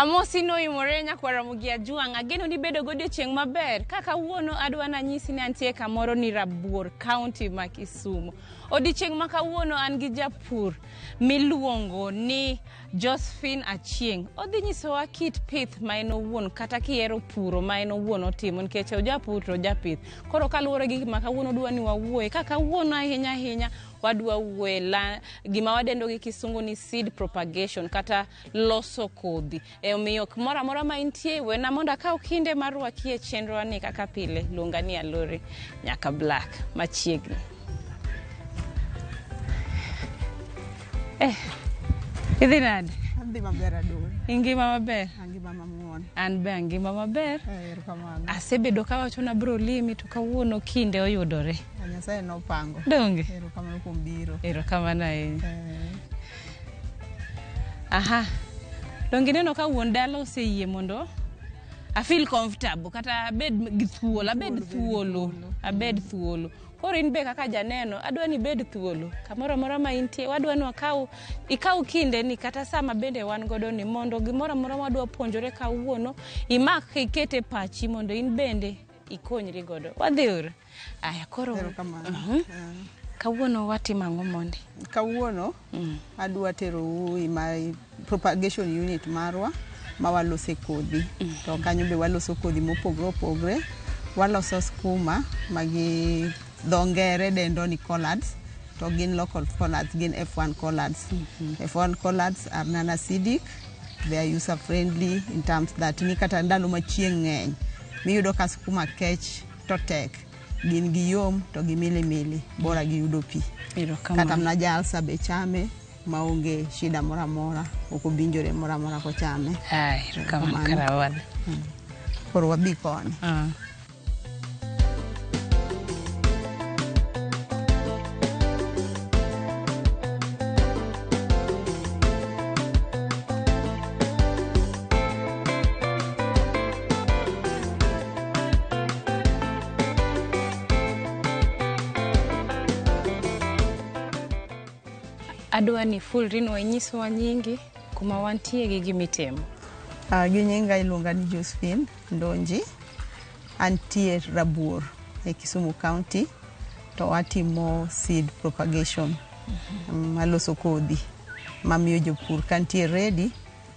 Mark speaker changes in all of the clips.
Speaker 1: Amosi no imorenya kwa Ramogi Ajuang ageno ni bedo godiochieng' maber kaka wuono adwa na nyisi ni antie kamoro ni Rabuor County ma Kisumu. Odiochieng' ma kawuono an gi japur miluongo ni Josephine Achieng'. Odhi nyisowa kit pith ma en owuon kata kiero puro ma en owuon otimo nikech ojapur to ojapith. Koro kaluwore gi ma kawuono dwa ni wawuoye kaka wuono ahinya wadwa wuoye gima wadendo gi kisungu ni seed propagation kata loso kodhi. Omiyo kumoro amora ma intie wena mondo akaw kinde mar rwaki e chenro ni kaka pile luonga ni Alori nyaka Black machiegni. Idhi nade?
Speaker 2: Adhi maber aduh.
Speaker 1: Ingima maber?
Speaker 2: Angima mamuon.
Speaker 1: An be angima maber.
Speaker 2: Erokamano.
Speaker 1: Asebedo ka wacho na bro limi to kawuono kinde oyudore.
Speaker 2: Nyasaye nopango.
Speaker 1: Donge?
Speaker 2: Erokamano kuom biro.
Speaker 1: Erokamano ahinya. Aha. Donge neno ka wuon dala oseyie mondo I feel comfortable kata abed gi thuolo, abed thuolo. Koro in be kaka janeno adwa ni bed thuolo kamoro amora ma intie wadwa ni ikaw kinde ni kata sama bende wan godo ni mondo gimoro amora ma wadwa puonjore kawuono imak ikete pachi mondo in bende ikonyri godo. Wadhiur. Aya koro kawuono watimo ang'o mondi?
Speaker 2: Kawuono adwa tero my propagation unit marwa ma walose kodhi. To kanyo be waloso kodhi mopogore. Waloso skuma magi dongere dendo ni collards to gin local collards gin F1 collards. F1 collards are non-acidic, they are user friendly in terms that ni kata ndalo ma chieng' ng'eny miyudo ka skuma kech to tek gin gi yom to gi mili bora gi yudo pi. Kata mna jalsa be chame maonge shida mora mora ok obinjore mora mora ko chame.
Speaker 1: Erokamano karawad.
Speaker 2: Koro wabi koni.
Speaker 1: Adwa ni full rino inyisowa nyingi kuma wantie gi gimitemo.
Speaker 2: Gi nyinga iluonga ni Josephine Ndonji. Antie Rabuor e Kisumu County to watimo seed propagation. Aloso kodhi mamiyo jopur kantie ready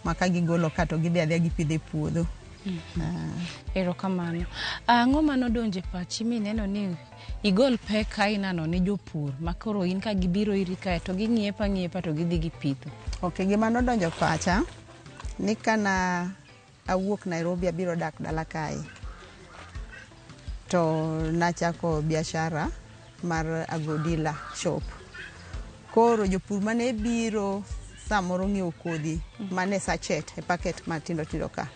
Speaker 2: maka gigolo kato gidhi adhia gipidhe puodho.
Speaker 1: Erokamano. Ang'o manodonje pachi mineno ni igol pek ainano ni jopur makoro in ka gibiro iri kae to ging'iepa to gidhi gipitho?
Speaker 2: Okay, gima nodonjo pacha ni kana awuok Nairobi abiro dak dala kae to nachako biashara mar agodila shop. Koro jopur mane biro samoro ng'iewo kodhi mane sachet e paket matindo ka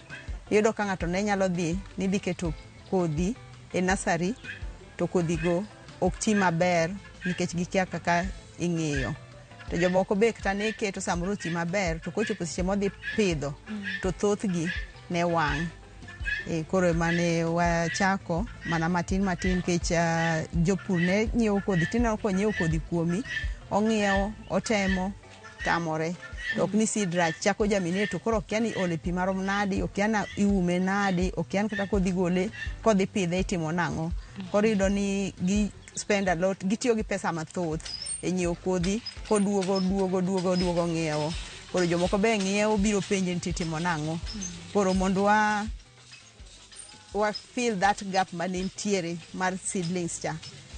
Speaker 2: yudo ka ng'ato ne nyalo dhi ni dhi keto kodhi e nursery to kodhi go ok ti maber nikech gikia kaka ing'iyo. To jomoko be kata ne keto samoro ti maber to kochopo seche modhi pidho to thothgi ne wang'. Koro mane wachako mana matin kech jopur ne nyiewo kodhi tineno ko nyiewo kodhi kuomi ong'iewo otemo tamore. Ok ni sidrach chako jamine to koro okia ni ole pi marom nadi, okia na iume nadi, okia kata kodhi gole kodhi pidhe itimo nang'o. Koro yudo ni gi spend a lot, gitiyo gi pesa mathoth e nyiewo kodhi koduogo ng'iewo. Koro jomoko be ng'iewo biro penje ni titimo nang'o. Koro mondo wa fill that gap mane ntiere mar seedlings cha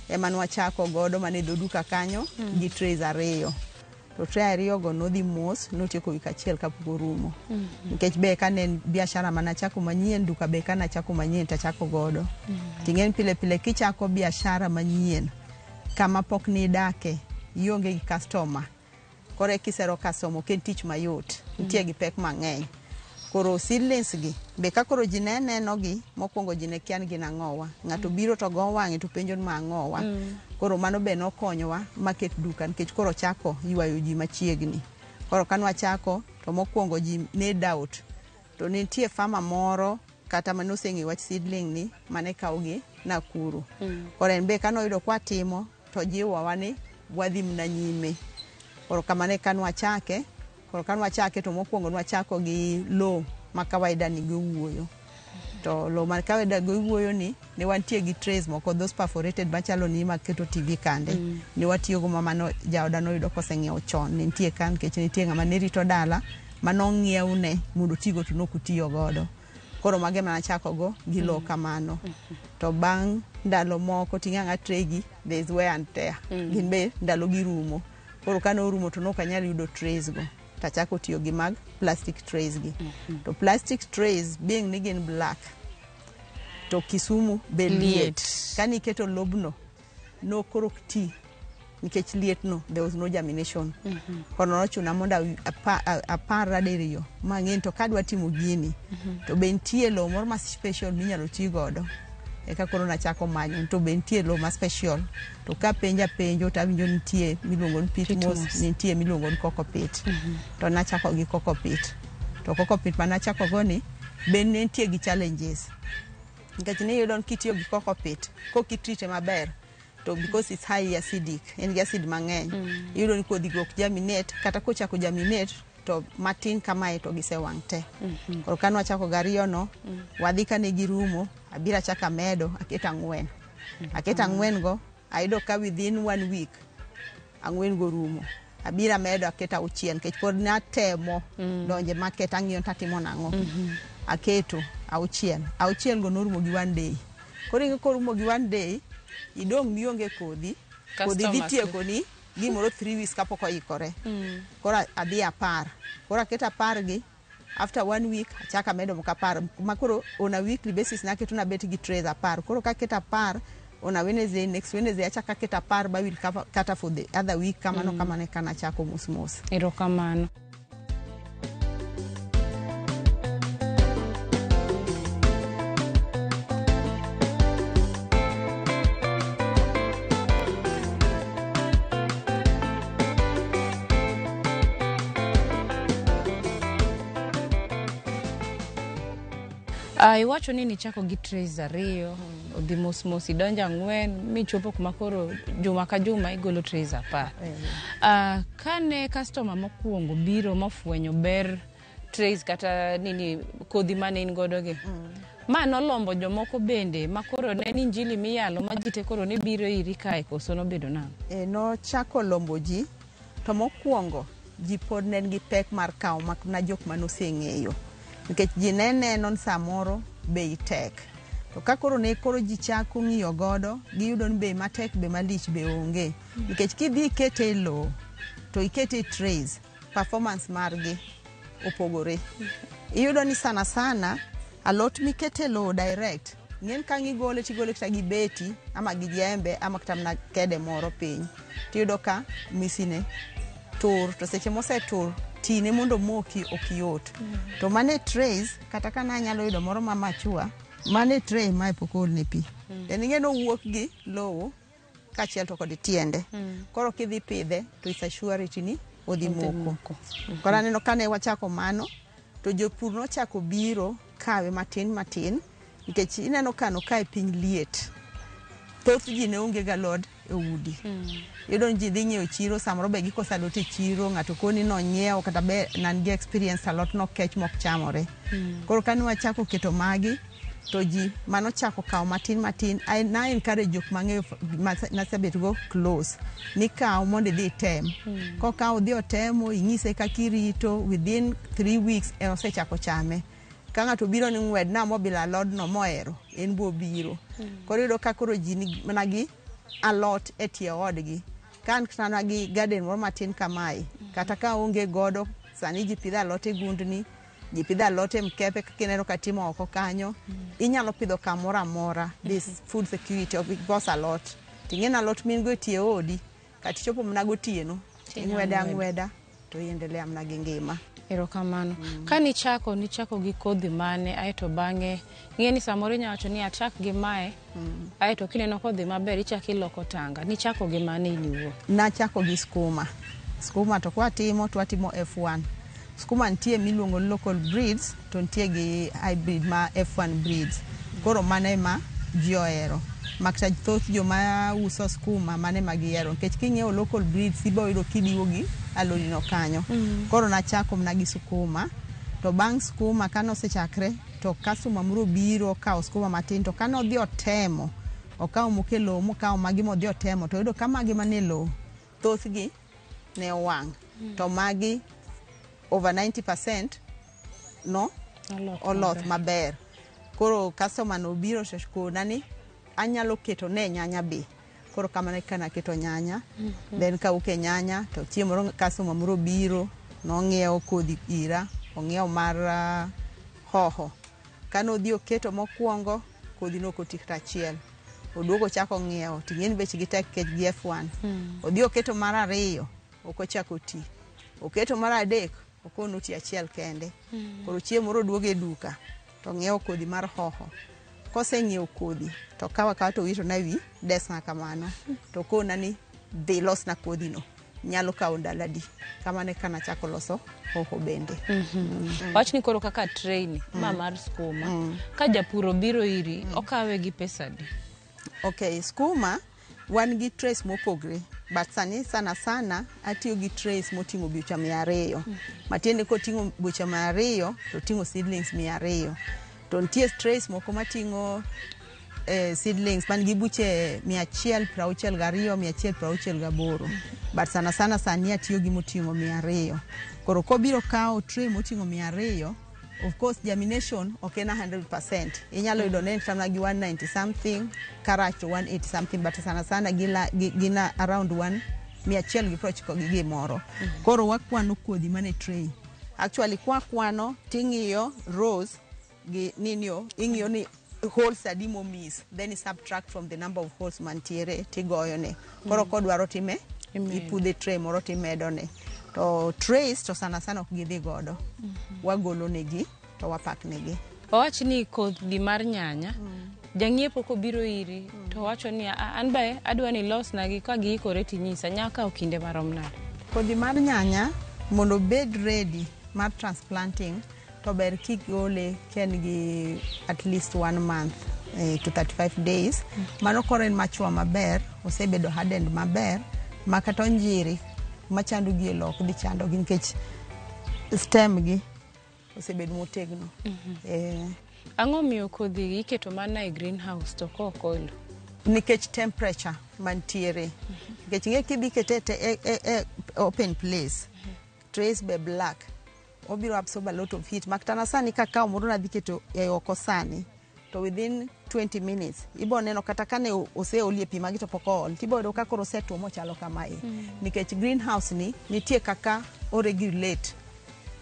Speaker 2: ema nwachako godo mane duka kanyo gi trays 2. To tray 2 go nodhi mos notieko wik achiel kapok orumo. Nikech be kane biashara manachako manyien duka be kana chako manyien tachako godo. Tingen pile kichako biashara manyien kama pok ni dake ionge gi customer. Kore kisero customer ken tich mayot. Nitie gi pek mang'eny. Koro seedlings gi be ka koro jineno gi mokwongo jine kian gi nang'owa. Ng'ato biro to go wang'e to penjo ma ang'owa. Koro mano be nokonyowa market duka nikech koro chako ywayo ji machiegni. Koro kanwa chako to mokwongo ji ne doubt. To nitie farmer moro kata mane oseng'e wach seedling ni mane kawgi Nakuru. Koro en be kanoyudo kwa timo to jiwa ni wadhi mna nyime. Koro kamane kanwa chake to mokwongo nwachako gi low ma kawaida ni gowuoyo. To lo ma kawaida gowuoyo ni ne wantie gi trays moko those perforated machalo ni maketo TV kande. Ni watiyo go mamano jaoda no yudo koseng'iewo chon. Nitie kan kech nitie ng'ama ne rito dala manong'iewne mondo tigo to nokutiyo godo. Koro mage mana chako go gi lo kamano. To bang' ndalo moko ting'anga tray gi there is wear and tear. Gin be ndalo gi rumo. Koro kano rumo to nokanyal yudo trays go. Tachako tiyo gi mag plastic trays gi. To plastic trays being ni gin black. To Kisumu be liet. Kani keto lobno no korok ti. Nikech liet no there was no germination. Kono nochuna monda apar radiriyo. Mang'en to kadwa timo gini. To bentie lo moro ma special minyalo ti godo. Eka koro nachako manyo to bentie lo ma special. To ka penjo tawinjo nitie miluongo ni pitmos, nitie miluongo ni kokopit. To nachako gi kokopit. To kokopit ma nachako go ni ben nitie gi challenges. Nikech ne yudon kitiyo gi kokopit, kokitrite maber. To because it's high acidic, en gi acid mang'eny. Yudo ni kodhi go germinate, kata kochako germinate to matin kamae to gisewang' te. Koro kano achako gariyo no, wadhi kane girumo, abira chaka medo, aketa 4. Aketa 4 go, ayudo ka within 1 week, 4 go rumo. Abira medo aketa 6, kech pod na temo donje market ang'iyo tatimo nang'o. Aketo 6. 6 go norumo gi 1 day. Koro ingo korumo gi 1 day, idong mionge kodhi dhi tieko ni gimoro 3 weeks kapok oikore. Koro adhi 10. Koro aketa 10 gi after 1 week achaka medo moko 10. Makoro on a weekly basis naketo na bet gi trays 10. Koro kaketa 10 on a Wednesday, next Wednesday achaka keta 10 ba will kata for the other week kamano kamane kana chako mos.
Speaker 1: Erokamano. Iwacho ni chako gi trays 2, odhi mos idonja 4, michopo kuma koro juma ka juma igolo trays 10. Kane customer mokuongo biro mafwenyo ber trays kata nini kodhi mane in godo gi. Ma nolombo jomoko bende makoro ne ni injili miyalo majite koro ne biro iri kae koso nobedo nang'o?
Speaker 2: No chako lombo ji, to mokuongo ji pod nen gi pek mar kawo na jok manoseng'eyo. Nikech ji neno samoro bei tek. To kakoro ne koro ji chako ng'iyo godo, giyudo ni bei matek be malich be onge. Nikech kidhi ikete lo, to ikete trays, performance margi opogore. Iyudo ni sana alot mikete lo direct, ng'en ka ng'igole tigole kata gi beti, ama gi jembe, ama kata mna kede moro piny. Tiyudo ka misine tur, to seche mose tur, tine mondo moki okiyot. To mane trays, kata kana nyalo yudo moro mamachua, mane tray mae pokol ne pi. Ng'eno wuok gi lowo, kachiel to kod tiende. Koro kidhi pidhe, to is a surety ni odhi moko. Koro aneno kane wachako mano, to jopur nochako biro kawe matin, nikech ineno kano kae piny liet. Thoth ji ne onge galod e udi. Yudo ji dhi ng'iewo chiro, samoro be gikosa alot e chiro, ng'ato koni no nyiewo kata be nan gi experience alot no kech mok chamore. Koro kane wachako keto magi, to ji mano chako kawo matin. Na encourage jok mang'eyo nasebet go close. Ni kawo mondo dhi tem. Kokawo dhi otemo, ing'ise kaka irito, within 3 weeks osechako chame. Ka ng'ato biro ni ng'wed na mobila alod no mohero, en bo biro. Koro yudo ka koro ji mana gi alot e tie odgi. Kan kana gi garden moro matin kamae, kata ka onge godo, sani ji pidho alot e gundni, ji pidho alot e mkepe kineno katimo oko kanyo. Inyalo pidho kamoro amora, this food security of because alot. Ting'en alot min go tie odi, kati chopo mna gotieno, ing'weda to iendelea mna gi ngima.
Speaker 1: Erokamano. Ka nichako gi kodhi mane, aeto bang'e, ng'eni samoro nyawacho ni achak gi mae, aeto kineno kodhi maber, ichaki loko tanga. Nichako gi mane iniwo?
Speaker 2: Nachako gi skuma. Skuma to twatimo F1. Skuma nitie miluongo local breeds, to nitie gi hybrid ma F1 breeds. Koro mane ma ji ohero. Makta thoth joma uso skuma mane ma gihero. Nikech king'iewo local breeds, ibo yudo kidiwo gi alodino kanyo. Koro nachako mna gi skuma. to bang' skuma kano osechakre to customer moro biro kawo skuma matin to kano odhi otemo okawo mokelo mokawo magi modhi otemo to yudo ka magi mane lo thothgi ne owang' to magi over 90% no oloth maber. Koro customer no biro to kona ni anyalo keto ne nyanya be. Koro kamane kana keto nyanya then kauke nyanya to chiemo customer moro biro no ngiewo kodhi ira ongiewo mar hoho kano dhi oketo mokwongo kodhi no kotikta achiel oduogo chako ngiewo ting'eni bech gi tek kech gi F1 odhi oketo mar ariyo okochako ti oketo mar adek okono ti achiel kende koro chiemo moro duoge duka to ngiewo kodhi mar hoho kose ngiewo kodhi to kawa to wito na wi desna kamano to kona ni dhi los na kodhi no nyalo kawo ndaladi kamane kana chako loso hoho bende.
Speaker 1: Wach ni koro kaka train mar skuma ka japuro biro iri okawe gi pesa di?
Speaker 2: Okay, skuma wan gi trays mopogre but sana atiyo gi trays moting'o bucha 200 matiende koting'o bucha 200 to ting'o seedlings 200 to nitie trays moko mating'o seedlings man gi buche 162 168 but sana sani atiyo gi moting'o 200 koro kobiro kawo tray moting'o 200 of course germination okay na 100% inyalo yudo ne tamna gi 190 something karacho 180 something but sana gina around 190 gi gimoro koro wakwano kodhi mane tray actually kwano ting'iyo rows gi ninio ing'iyo ni holes adimo miss then you subtract from the number of holes mantiere tigoyo ne koro kodwaro time ipudhe tray moro timedone to trays to sana ok gidhi godo wagolo negi to wapak negi.
Speaker 1: Wach ni kodhi mar nyanya jang'iepo ko biro iri to wacho ni an be adwa ni los nagi ka giikore tinyisa nyaka okinde marom nade?
Speaker 2: Kodhi mar nyanya mondo bed ready mar transplanting to ber kigole ken gi at least 1 month to 35 days mano koro en machwa maber osebedo hardened maber makato njiri machando gi lok di chando gi nikech stem gi osebedo motegno.
Speaker 1: Ang'o miyo kodhi iketo mana e greenhouse to kokolo?
Speaker 2: Nikech temperature mantiere nikech nge kidhi ketete open place trays be black obiro absorb a lot of heat maktana sani kakao moro na dhiketo oko sani to within 20 minutes ibo neno kata kane oseolie pi magi to pokol tibo do kakoro seto mochalo kamae nikech greenhouse ni nitie kaka o regulate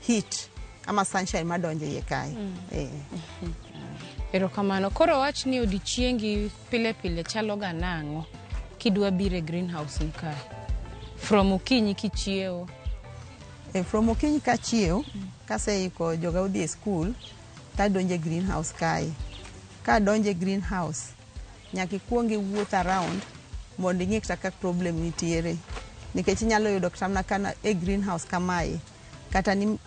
Speaker 2: heat ama sunshine madonje ye kai.
Speaker 1: Erokamano. Koro wach ni odichiengi pile chalo ga nang'o kidwa bire greenhouse ni kai from okinyi kichiewo?
Speaker 2: From okinyi kachiewo kaseiko joga udhi e school tadonje greenhouse kai ka donje greenhouse nyaki kuongi wuoth around mondo ing'e kaka problem nitiere nikech nyalo yudo ktamna kana e greenhouse kamae kata ni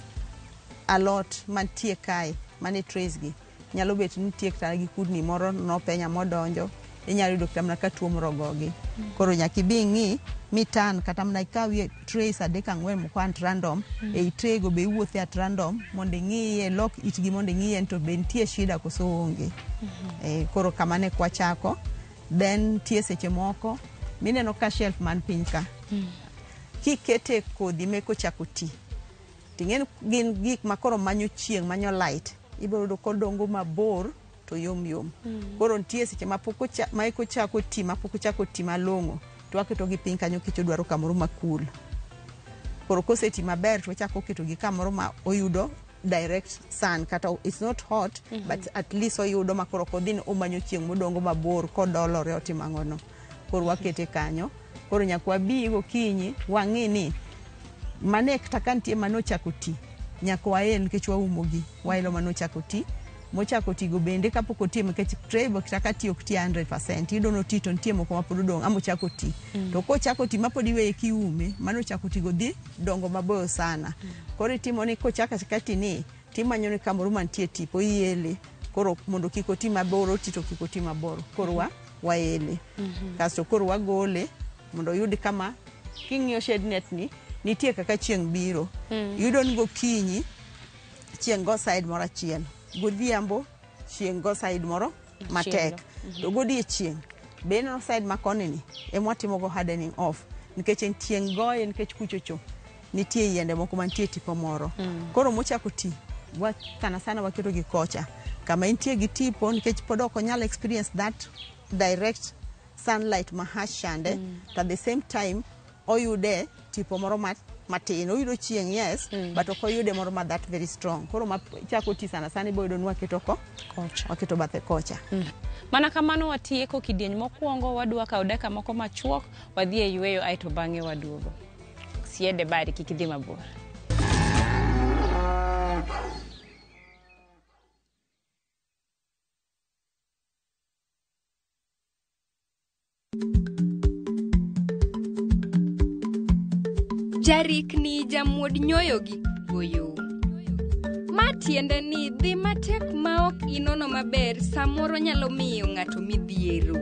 Speaker 2: alot mantie kai mane trays gi nyalo bet nitie kata gi kudni moro no penya modonjo inyalo yudo ktamna ka tuo mrogogi koro nyaki bi ng'i mitan kata mna ikawie trays 3-4 moko at random e tray go be iwuothe at random mondo ing'iye lock itgi mondo ing'iye to be nitie shida koso onge. Koro kamane kwachako then tie seche moko mineno ka shelf man piny ka kikete kodhi meko chako ti tingen gin gik makoro manyo chieng manyo light ibiro kodongo mabor to yom koro nitie seche mapoko chako ti mapoko chako ti malongo to waketo gi piny kanyo kicho dwaro kamoro makul koro koseti maber to chako keto gi kamoro ma oyudo direct sun kata it's not hot but at least oyudo makoro kodhin omanyo chieng modongo mabor kodolore otimangono koro wakete kanyo koro nyakwa bi gokinyi wang'i ni mane kata nitie mano chako ti nyakwa wael nikech waumogi waelo mano chako ti mochako tigo bende kapok otie nikech tray bo kata ti ok ti 100% idono ti to nitie moko mapod dong amo chako ti to ko chako ti mapod iwe kiume mano chako tigo dhi dongo maboyo sana koro itimo ni ko chaka ti ni timanyo ni kamoro mantie tipo iele koro mondo kiko ti maboro ti to kiko ti maboro koro waele kasto koro wagole mondo yudi kama king'iyo shade net ni nitie kaka chieng biro yudo ni gokinyi chieng' go side moro achiel, godhiambo chieng' go side moro matek, to godiechieng' be no side ma koni ni emwatimo go hardening off, nikech en tieng' goye nikech kuchocho nitie yiende moko mantie tipo moro. Koro mochako ti sana waketo gi kocha kama intie gi tipo, nikech pod ok onyal experience that direct sunlight ma hashande, at the same time oyude tipo moro matin, oyudo chieng' yes, but ok oyude moro ma that very strong. Koro chako ti sana iboyudo nwa keto kocha, waketo bathe kocha.
Speaker 1: Mana kamano watieko kidieny mokwongo, wadwa kawo dakika moko machuok, wadhi e yweyo aito bang'e waduogo. Siende bari kik idhi mabor.
Speaker 3: Jarik ni jamuod nyoyo gi goyo. Ma tiende ni dhi matek ma ok inono maber samoro nyalo miyo ng'ato midhiero.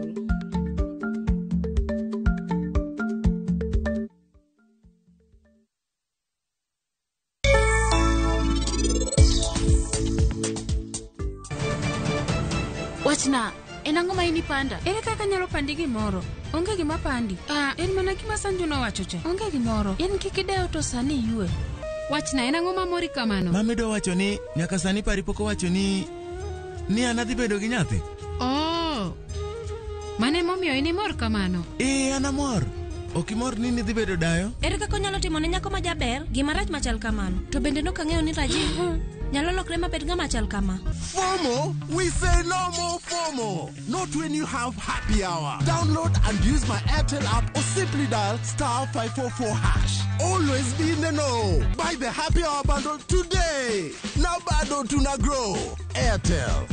Speaker 4: Wachna, en ang'o ma ini panda? Ere kaka nyalo pandi gimoro? Onge gima pandi. En mana gima Sanju nowacho cha. Onge gimoro. En kikideo to sani yue. Wachna, en ang'o ma mori kamano?
Speaker 5: Mami do wacho ni nyaka sani pari poko wacho ni anadhi bedo gi nyathi.
Speaker 4: Oh. Mane momiyo ini mor kamano?
Speaker 5: Ana mor. Ok imor ni dhi bedo dayo?
Speaker 6: Ere kaka nyalo timo ne nyako ma jaber gima rach machal kamano? To bende no kang'eyo ni Raji nyalo lokre mabed ng'ama chal kama.
Speaker 7: FOMO? We say no more FOMO. Not when you have happy hour. Download and use my Airtel app or simply dial *544#. Always be in the know. Buy the happy hour bundle today. Now bado tuna grow. Airtel.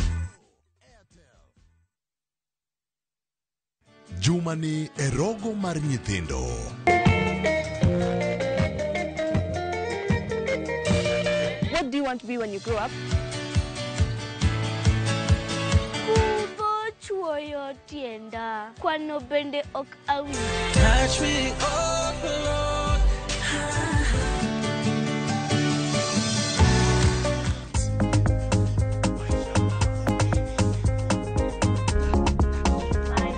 Speaker 7: Jumani erogo mar nyithindo.
Speaker 8: What do you want to be when you grow up?
Speaker 9: Kubo chuoyo tienda, kwano bende ok awi.
Speaker 10: Touch me, oh Lord.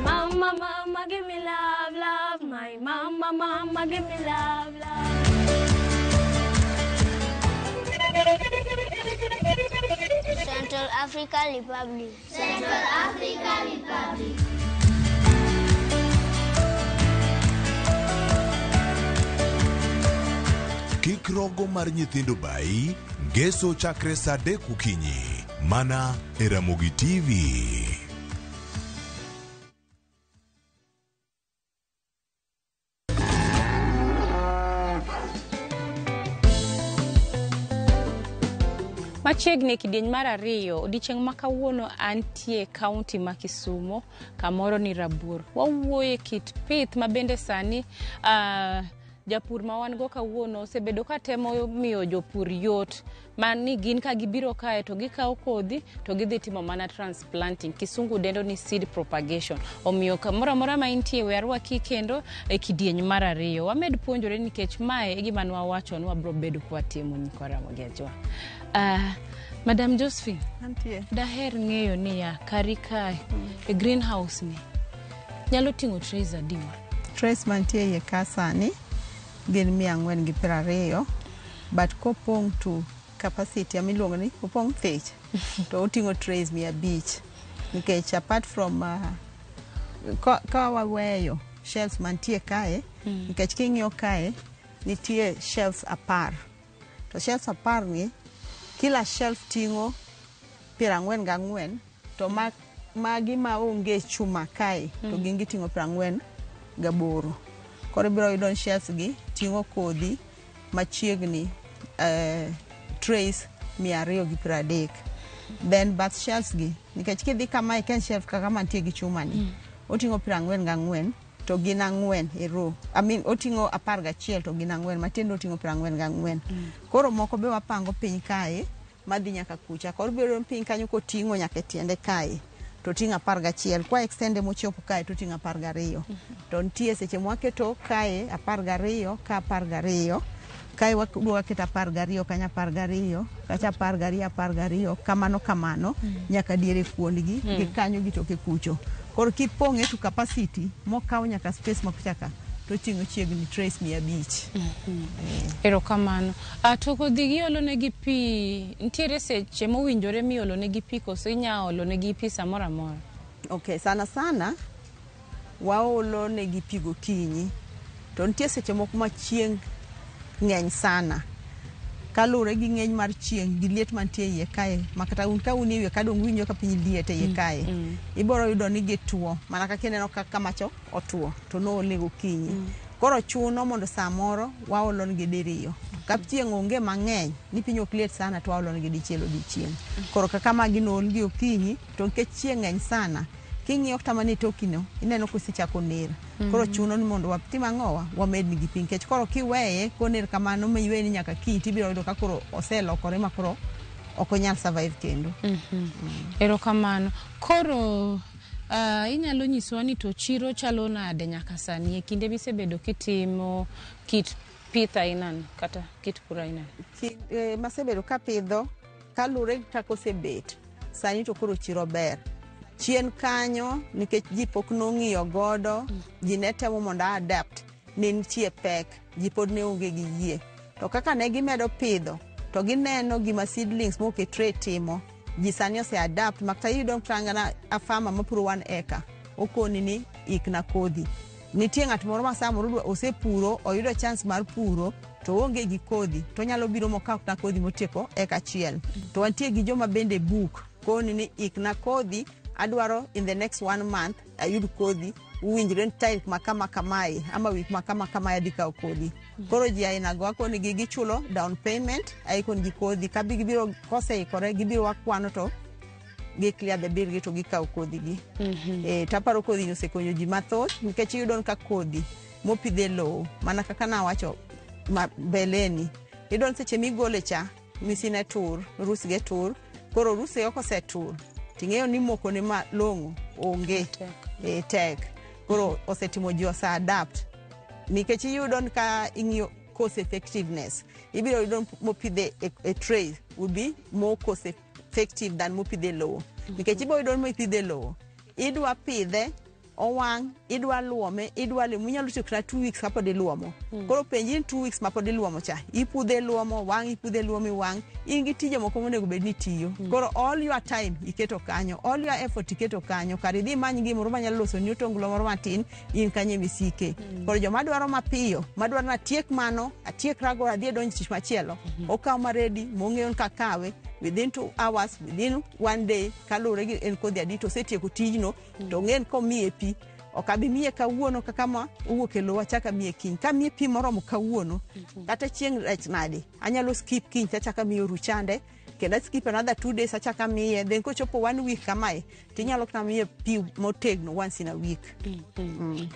Speaker 9: My mama, give me love, love. My mama, give me love, love. Central African Republic. Central African Republic.
Speaker 7: Kik rogo mar nyithindo bai, ngeso chakre saa 3 okinyi, mana e Ramogi TV.
Speaker 1: Machiegni kidieny mar ariyo, odichieng' ma kawuono antie kaunti ma Kisumo, kamoro ni Rabuor. Wawuoye kit pith ma bende sani japur ma wan go kawuono osebedo ka temo miyo jopur yot, mani gin ka gibiro kae to gikawo kodhi to gidhi timo mana transplanting, kisungu dendo ni seed propagation. Omiyo kamoro amora ma intie we arwaki kendo e kidieny mar ariyo. Wamed puonjore nikech mae e gima nwawacho ni wabro bedo kwatimo nyiko Ramogi Ajwa. Madam Josephine,
Speaker 2: Antie.
Speaker 1: Daher ng'eyo ni ya karika e greenhouse ni nyalo ting'o trays adiwa?
Speaker 2: Trays mantie ye kasani gin 420, but kopong to capacity amiluongo ni opong thich to oting'o trays 500, nikech apart from ka waweyo shelves mantie kae, nikech king'iyo kae nitie shelves 10, to shelves 10 ni kila shelf ting'o 44, to magi ma onge chuma kae to gin giting'o 48. Koro biro yudo shelves gi ting'o kodhi machiegni trays 230. Then bath shelves gi, nikech kidhi kama ken shelf kaka mantie gi chuma ni, oting'o 44 to gin 4 e row. Oting'o 11 to gin 4, matiende oting'o 44. Koro moko be wapango piny kae madhi nyaka kucha. Koro biro piny kanyo koting'o nyaka tiende kae to ting'o 11, kwa extende mochopo kae to ting'o 12. To nitie seche mwaketo kae 12 ka 12 kai wadwa keta 12 kanya 12 kacha 12 kamano nyaka diere kuondgi gi kanyo gitoke kucho. Koro kipong'e to capacity mokaw nyaka space makuchaka to ting'o chiegni trace 500.
Speaker 1: Erokamano. To kodhi giolo negi pi, ntiere seche mowinjore miolo negi pi koso inya olo negi pi samoro amora?
Speaker 2: Okay, sana waolo negi pi gokinyi. To nitie seche moko ma chieng' ng'eny sana. Kalure gi ng'eny mar chieng' gi liet mantie iye kae, makata un ka un iwe kadong winjo ka piny liet iye kae. Iboro yudo ni gituo, mana kaka ineno kaka macho otuo, to no ole gokinyi. Koro chuno mondo samoro waolo negi diriyo. Ka chieng' onge mang'eny, ni piny ok liet sana to waolo negi dichiel odiechieng'. Koro kaka magi no olgi okinyi, to nikech chieng' ng'eny sana, king'iyo kata mane tokino, ineno kosechako ner. Koro chuno ni mondo watim ang'owa, wamed nigi pi. Nikech koro kiweye koner kamano ma iwe ni nyaka kiny tibiro yudo ka koro oselokore ma koro ok onyal survive kendo.
Speaker 1: Erokamano. Koro inyalo nyiswa ni to chiro chalo nade nyaka sani e kinde misebedo kitimo kit pith ainano kata kit pur ainano?
Speaker 2: Masebedo kapidho kalure kaka osebet sani to koro chiro ber. Chien kanyo nikech ji pok nong'iyo godo, ji ne temo mondo adapt, ne nitie pek, ji pod ne onge gi yie. To kaka ne gimedo pidho, to gineno gima seedlings moke tray timo, ji sani ose adapt, makta yudo tangana a farmer mapuro 1 acre, okoni ni ikna kodhi. Nitie ng'at moro ma samoro osepuro, oyudo chance mar puro, to onge gi kodhi, to nyalo biro mokaw na kodhi motieko eka achiel. To wantie gi joma bende book, koni ni ikna kodhi, adwaro in the next 1 month ayud kodhi, uwinjre time makama kamae ama week makama kamae adhi kaw kodhi. Koro ji aina go akoni gi gichulo down payment aikon gi kodhi, kabi gibiro koseikore gibiro wakwano to gi clear the bill gi to gikaw kodhi gi. Taparo kodhi no sekonyo ji mathoth nikech iyudo ka kodhi mopidhe lowo mana kaka nawacho beleni, iyudo seche migole cha misine tur, rusge tur, koro ruse oko setur, ting'eyo ni moko ne ma longo onge tek. Koro osetimo ji osa adapt nikech iyudo ka ing'iyo cost effectiveness, ibiro yudo mopidhe a tray would be more cost effective than mopidhe lowo. Nikech ibiro yudo mopidhe lowo, idwa pidhe owang', idwa luome, idwa le munyalo tiyo kata 2 weeks kapod iluomo. Koro penji in 2 weeks mapod iluomo cha, ipudhe luomo wang', ipudhe luomo wang', in gi tije moko monego bed ni tiyo. Koro all your time iketo kanyo, all your effort iketo kanyo, kar idhi many gimoro manyalo loso ni otonglo moro matin, in kanye misike. Koro joma dwaro mapiyo, madwaro na tiek mano, atiek rago adhi donj tich machielo, okaw ma ready, mong'eyo kakawe within 2 hours, within 1 day, kalure gi en kodhi adi to setieko tijno, to ng'en komiye pi, okabi miye kawuono kaka ma owuok e lowo achaka miye kiny. Ka miye pi moromo kawuono, kata chieng' rech nade, anyalo skip kiny achaka miye ruchande, kenda skip another 2 days achaka miye, then kochopo 1 week kamae, tinyalo kata miye pi motegno once in a week.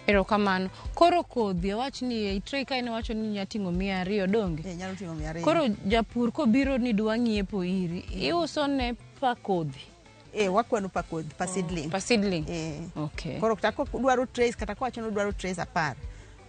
Speaker 1: Erokamano. Koro kodhi awach ni tray kae ne wacho ni nyating'o 200 donge?
Speaker 2: Nyalo ting'o 200.
Speaker 1: Koro japur kobiro ni dwa ng'iepo iri, iuso ne pa kodhi?
Speaker 2: Wakwano pa kodhi, pa seedling.
Speaker 1: Pa seedling? Okay.
Speaker 2: Koro kata dwaro trays, kata kwacho no dwaro trays 10,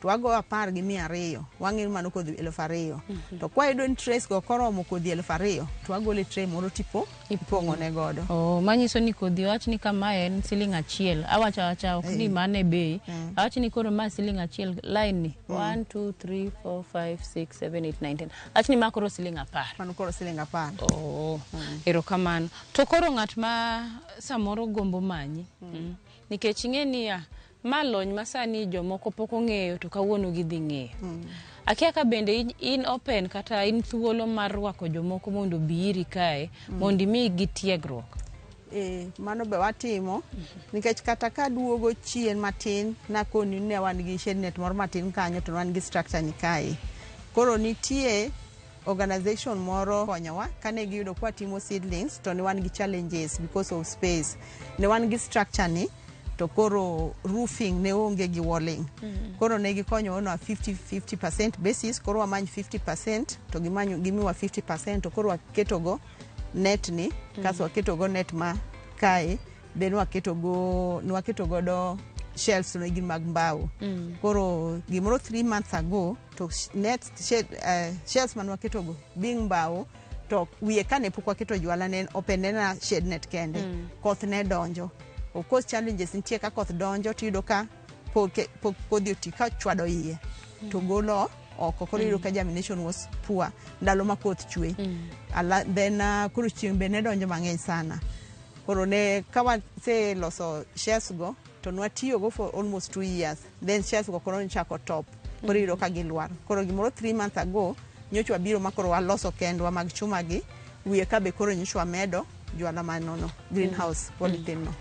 Speaker 2: to wago 10 gi 200, wang'e mano kodhi 2,000. To kwa yudo ni trays go koromo kodhi 2,000, to wagole tray moro tipo ipong'o ne godo.
Speaker 1: Manyiso ni kodhi wach ni kama en $1. Awacha ok ni mane bei. Awach ni koro ma $1 line ni 1 2 3 4 5 6 7 8 9 10. Awach ni ma koro $10.
Speaker 2: Mano koro $10.
Speaker 1: Erokamano. To koro ng'at ma samoro gombo manyi, nikech ing'eni malony masani jomoko pok ong'eyo to kawuono gidhi ng'eyo. Akia ka bende in open kata in thuolo mar rwako jomoko mondo biiri kae mondo mi gitiegruok?
Speaker 2: Mano be watimo, nikech kata ka duogo chien matin nakoni ne wan gi shed net moro matin kanyo to wan gi structure ni kae. Koro nitie organization moro konyowa kane giyudo kwa timo seedlings, to ne wan gi challenges because of space. Ne wan gi structure ni, to koro roofing ne onge gi walling. Koro ne gikonyo ono 50% basis, koro wamany 50%, to gimiwa 50%, to koro waketo go net ni, kaso waketo go net ma kae, then waketo go do shelves no gin mag mbao. Koro gimoro 3 months ago to shelves man waketo go being mbao to wiye kane pok waketo jwala ne open na shade net kende. Koth ne donjo. Of course challenges nitie ka koth donjo tido ka kodhi oti ka chwado iye to golo oko koro yudo ka germination was poor ndalo ma koth chwe. Then koro chieng' be ne donjo mang'eny sana. Koro ne kawa se loso shelves go to nwatiyo go for almost 2 years. Then shelves go koro nchako top. Koro yudo ka gilwar. Koro gimoro 3 months ago nyochwa biro makoro waloso kendwa mag chuma gi wiye ka be koro nyochwa medo jwala manono greenhouse polythene no.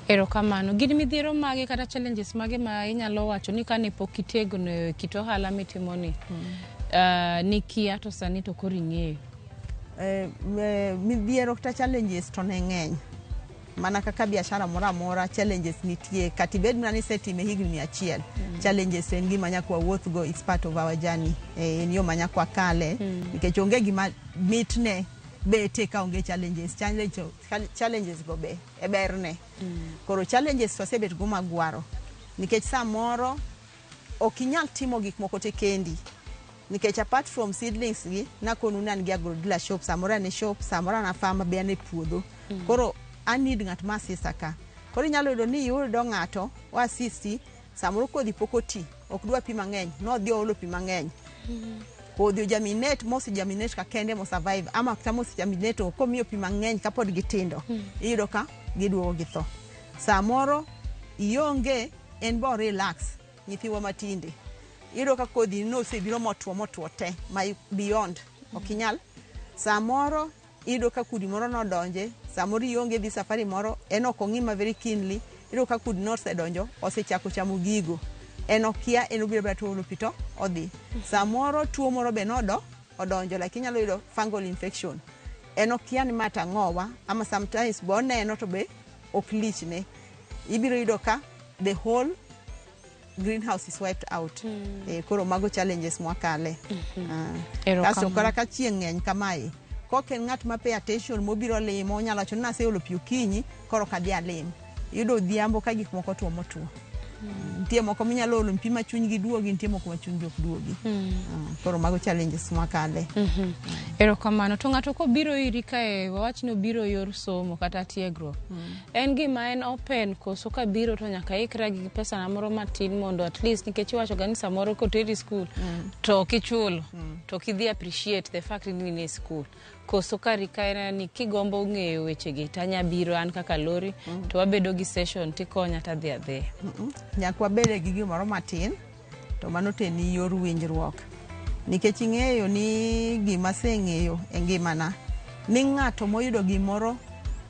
Speaker 1: Erokamano. Gin midhiero mage kata challenges mage ma inyalo wacho ni kane pok itegno kit ohala mitimoni ni kia to sani to koro ing'eyo?
Speaker 2: Midhiero kata challenges to ne ng'eny. Mana kaka biashara mora mora challenges nitie kati bed mana ni setime higni 100 challenges en gima nyakwa wuoth go, it's part of our journey. En yo manyakwa kale nikech onge gima mitne bete ka onge challenges go be e berne. Koro challenges to sebet go magwaro nikech samoro okinyal timo gik moko te kendi nikech apart from seedlings gi nakonu nan gi agrodila shop samoro ne shop samoro na farm be ne puodho. Koro I need ngat ma assist ka. Koro nyalo yudo ni yudo ngato wa assist samoro kodhi pokoti ok dwa pi mang'eny no dhi olo pi mang'eny. Kodhi germinate mos germinate ka kende mo survive ama kata mos germinate ko miyo pi mang'eny ka pod gitindo iyudo ka giduogo githo. Samoro ionge en bo relax nyithiwa matinde iyudo ka kodhi no sebiro motwo te my beyond okinyal. Samoro iyudo ka kudi moro no donje samoro ionge dhi safari moro en ok ong'ima very keenly iyudo ka kudi no sedonjo osechako chamo gigo en okia en obiro bato olo pito odhi. Samoro tuo moro be nodo odonjo like inyalo yudo fungal infection en okia ni mata ng'owa ama sometimes bo neno to be ok lichne ibiro yudo ka the whole greenhouse is wiped out. Koro mago challenges mwakale. Kaso kora ka chieng' ng'eny kamae koken ng'at ma pay attention mobiro limo nyalo chon na se olo pi okinyi koro ka dia lim yudo dhiambo ka gik moko tuo motuo. Nitie moko minyalo olo pi ma chuny gi duogi nitie moko ma chuny gi ok duogi. Koro mago challenges mwakale.
Speaker 1: Erokamano. To ng'ato ko biro iri kae wawachni obiro yor somo kata tiegruok en gima en open koso ka biro to nyaka ikra gi pesa na moro matin mondo at least nikech iwacho ga ni samoro ko teri school to kichulo to kidhi appreciate the fact ni ni school koso kari kaena ni kigombo ng'eyo weche gi tanya biro an kaka Lori to wabedo gi session tikonya ta dhi adhi.
Speaker 2: Nyakwa bede gi gimoro matin to mano te ni yor winjruok nikech ing'eyo ni gima seng'eyo e ngimana ni ng'ato moyudo gimoro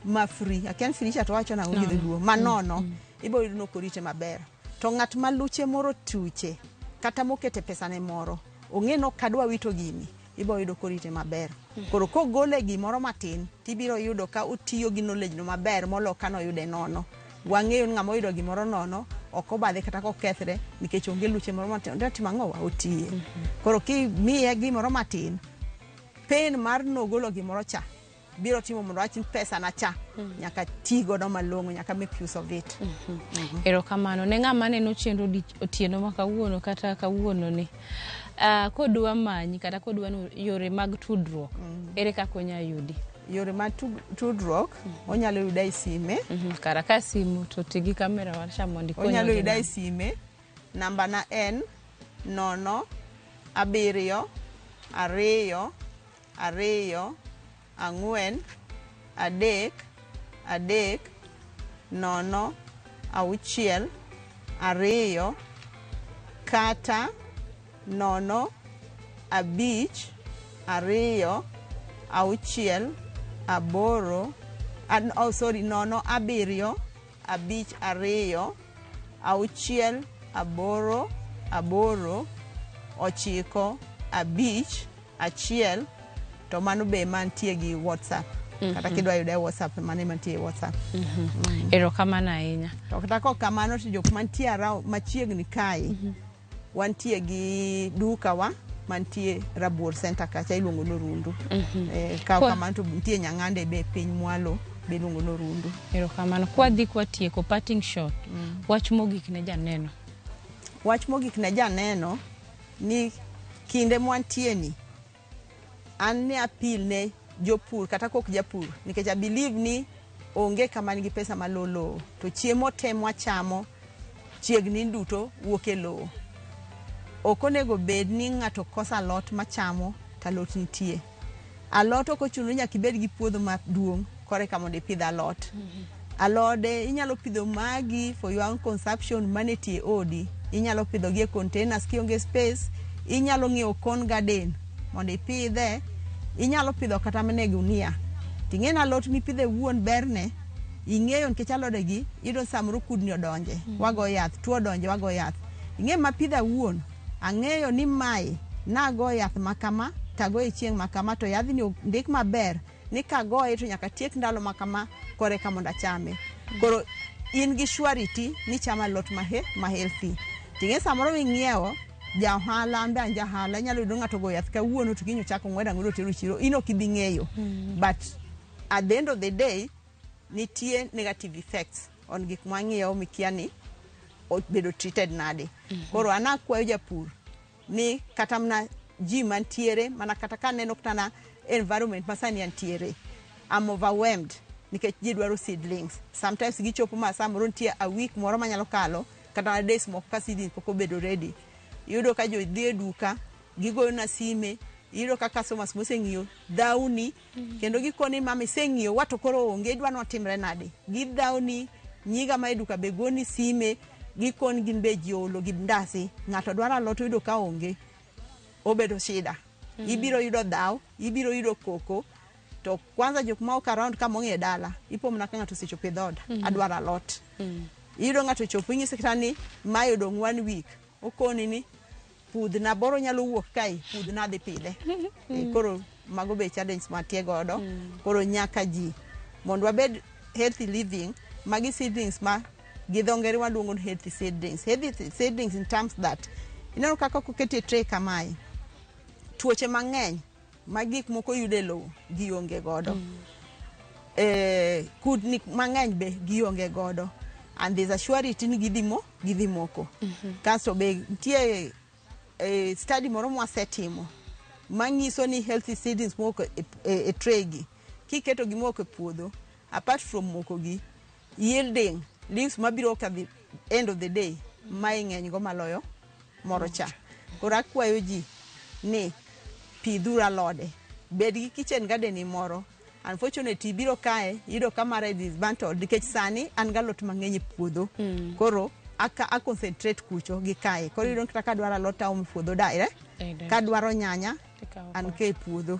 Speaker 2: ma free aken free cha to wacho na ngi duo manono ibo yudo no korite maber to ng'at ma luche moro tuche kata mokete pesa ne moro ong'eno kadwa wito gini ibo yudo korite maber. Koro ko gole gimoro matin tibiro yudo ka utiyo gi knowledge no maber molo kano yude nono. Wang'eyo ng'ama yudo gimoro nono ok obadhe kata ko kethre nikech onge luche moro matin ndati mang'owa otiye. Koro ki miye gimoro matin pen mar no golo gimoro cha biro timo mondo achin pesa na cha nyaka tigo do malongo nyaka make use of it.
Speaker 1: Erokamano ne ng'ama neno chenro otieno ma kawuono kata kawuono ni kodwa manyi kata kodwa yore mag tudruok ere kaka onya yudi?
Speaker 2: Yore mag tudruok onyalo yuda e sime
Speaker 1: kara ka simu to tigi kamera wacha mondi konyo.
Speaker 2: Onyalo yuda e sime namba na en 072 kata 052 0 7 8 9 to mano be mantie gi WhatsApp kata kidwa yude WhatsApp mane mantie WhatsApp.
Speaker 1: Erokamano ahinya.
Speaker 2: To kata ko kamano to jok mantie machiegni kae wantie gi duka wa mantie Rabuor Center kacha iluongo no Rundu. Ka kamano to nitie Nyang'ande be piny mwalo beluongo norundu.
Speaker 1: Erokamano. Kwadhi kwatieko parting shot. Wach mogik ne janeno.
Speaker 2: Wach mogik ne janeno ni kinde mwantieni an ne apil ne jopur kata kok japur nikech I believe ni onge kama nigi pesa malolo to chiemo temwa chamo chiegni duto wuok e lowo. Ok onego bed ni ng'ato kosa lot machamo talot nitie. Alot ok ochuno nyaka ibed gi puodho maduong' kore ka mondo ipidh alot. Alode inyalo pidho magi for your own consumption manetie odi. Inyalo pidho gi e containers kionge space. Inyalo ng'iewo corn garden mondo ipidhe. Inyalo pidho kata mane gunia. Ting'en alot mipidhe wuon berne. Ing'eyo nikech alode gi iyudo samoro kudni odonje. Wago yath, tuo donje wago yath. Ing'e mapidha wuon. Ang'eyo ni mae nago yath makama tago e chieng' makama to yadhni ndik maber ni kagoe to nyaka tiek ndalo makama kore ka mondo achame. Koro in gi surety ni chama lot ma healthy. Ting'e samoro ing'iewo ja ohala ambe anja ohala nyalo yudo ng'ato go yath kawuono to kinyo chako ng'weda ng'wedo tero chiro ino kidhi ng'eyo. But at the end of the day nitie negative effects on gik mwang'iewo mikia ni bedo treated nade. Koro anakwayo japur ni kata mna ji mantiere mana kata ka neno kata environment masani antiere. I'm overwhelmed nikech ji dwaro seedlings. Sometimes gichopo ma samoro nitie a week moro manyalo kalo kata days moko ka seedlings pok obedo ready. Yudo ka jo dhi e duka gigoyo na sime yudo ka customers moseng'iyo dhawni kendo gikoni mama iseng'iyo wato koro onge dwano otimre nade. Gidhawni nyiga ma e duka be goni sime gikon gin be jiolo gi ndasi ng'ato dwaro alot yudo ka onge obedo shida. Ibiro yudo dhaw, ibiro yudo koko to kwanza jok ma ok around ka mong'e dala ipo mna ka ng'ato sechopo e dhod adwaro alot. Yudo ng'ato chopo ing'ise kata ni ma odong' 1 week okoni ni pudh na boro nyalo wuok kai pudh na dhi pidhe. Koro mago be challenge matie godo. Koro nyaka ji mondo wabed healthy living magi seedlings ma gidhongere waluongo ni healthy seedlings. Healthy seedlings in terms that ineno kaka kokete tray kamae tuoche mang'eny ma gik moko yude lowo gionge godo. Kudni mang'eny be gionge godo. And there's a surety ni gidhi moko. Kasto be nitie study moro mwasetimo manyiso ni healthy seedlings moko e tray gi kiketo gi moko e puodho apart from moko gi yielding leaves mabiro ka the end of the day mai ng'eny go maloyo moro cha. Koro akwayo ji ni pidhura alode bed gi kitchen garden moro. Unfortunately biro kae yudo kamara dismantled nikech sani an galot mang'eny e puodho. Koro a concentrate kucho gi kae. Koro yudo kata ka dwaro alot taom puodho daire ka dwaro nyanya an ke puodho.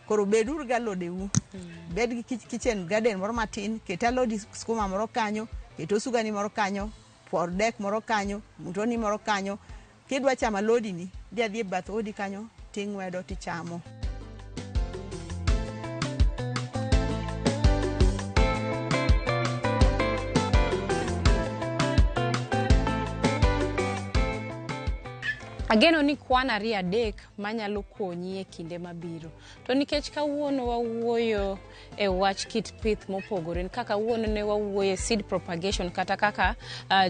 Speaker 2: Koro beduru galode u. Bed gi kitchen garden moro matin, ket alodi skuma moro kanyo, ket osugani moro kanyo, por dek moro kanyo, mutoni moro kanyo. Kidwa chamo alodi ni dhi e bath odi kanyo ting'wedo tichamo.
Speaker 1: Ageno ni kwan 2-3 manyalo konyi e kinde mabiro. To nikech kawuono wawuoyo e wach kit pith mopogore, kaka wuono ne wawuoyo seed propagation kata kaka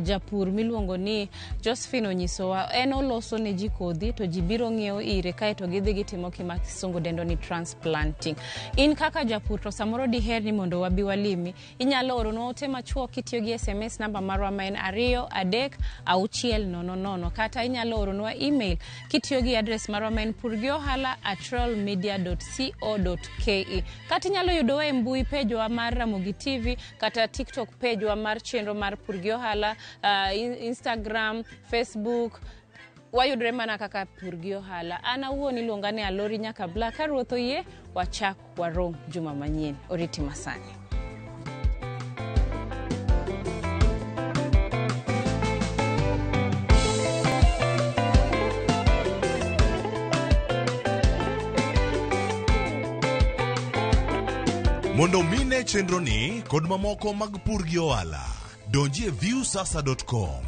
Speaker 1: japur miluongo ni Josephine onyisowa en oloso ne ji kodhi to ji biro ng'iewo ire kae to gidhi gitimo gima kisungu dendo ni transplanting. In kaka japur to samoro diher ni mondo wabi walimi, inyalo oro ote machuok kitiyo gi SMS namba marwa ma en 23600 kata inyalo oro email kitiyo gi address marwa ma en purgiohala@royalmedia.co.ke. Kata inyalo yudowa e mbui page wa mar Ramogi TV kata TikTok page wa mar chenro mar Purgiohala, Instagram, Facebook. Wayudre mana kaka Purgiohala. Ana wuon iluonga ni Alori nyaka Black. Ka ruoth oyie wachak warom juma manyien. Oriti masani.
Speaker 11: Mondo mine chenro ni kod mamoko mag Purgiohala donji e viewsasa.com.